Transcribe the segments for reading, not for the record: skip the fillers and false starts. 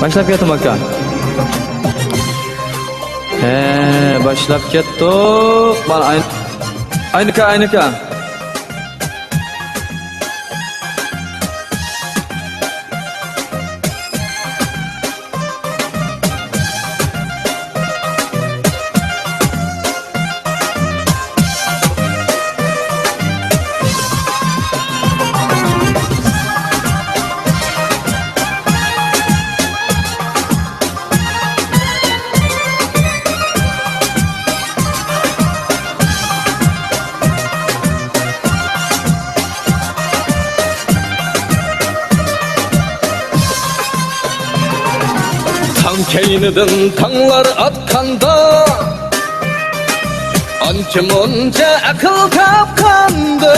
Başlap ketdim aka. Başlap ketdik. Bana aynıka. Keynidin tanglar atkanda anca munca akıl kapkandı.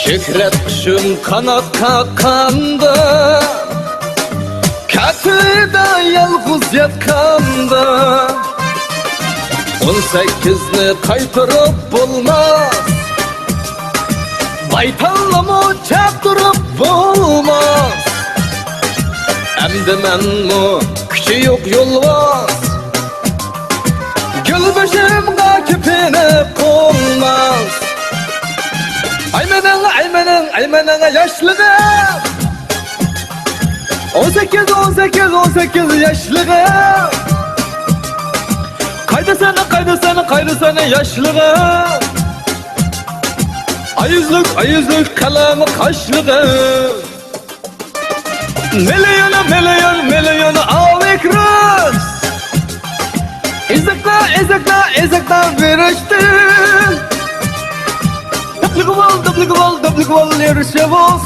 Şükret kuşun kanat kakkandı. Katırda yalğız yatkandı. 18'ni kaytırıp bulmaz. Baytallımı çaptırıp bulmaz. Emdi menmu küçü yok yolvaz. Gül başımga küpini konmaz. Aymenin yaşlığım 18 yaşlığım. Kaydı sana yaşlığım. Ayızlık kalemi kaşlığım. Milyon avikros. Ezekta verişti. Tablık val yarışavuz.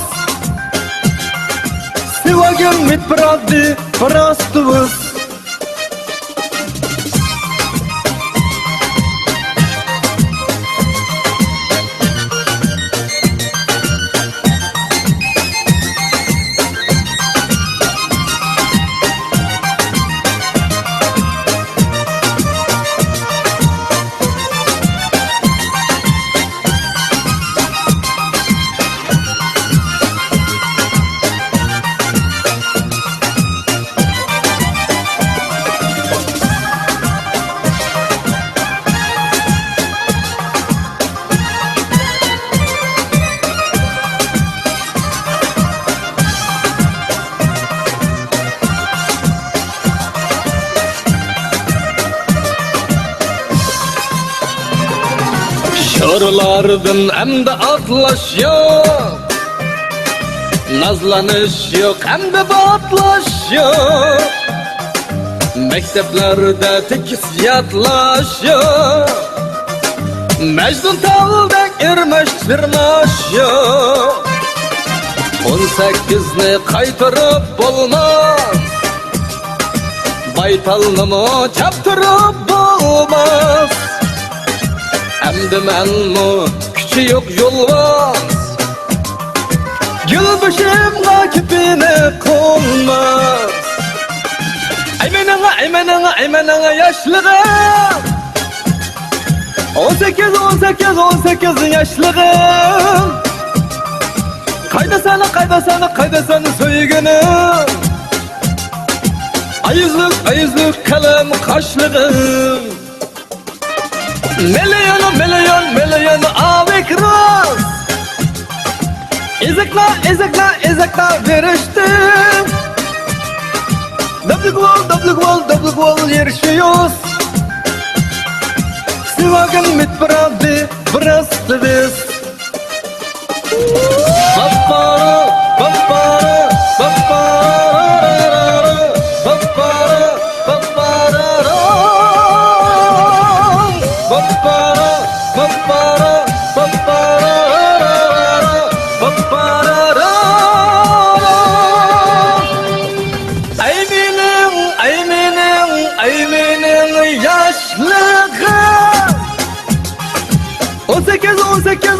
Sivagın mit pravdi parastuvuz. Şorlardan emde atlaş yok. Nazlanış yok emde batlaş yok. Mekteplerde tekis yatlaş yok. Mecnun tağıldan irmeş yok. 18'ni kaytırıp bulmaz. Baytalnımı çaptırıp bulmaz. Emdi menmu küçü yok yolvaz. Gül başımga küpini konmaz. Aymenana yaşlığım 18 yaşlığım. Kayda sana söygünüm. Ayızlık kalem kaşlığım. Milyon avikros. Ezekla veriştim. Dablık val yarışıyoruz. Sivagın mit pravdi parastuvuz. Aymenin yaşlığım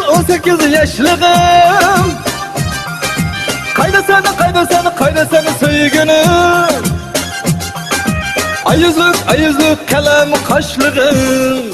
18 yaşlığım. Kayda sana söygünüm. Ayızlık kalem kaşlığım.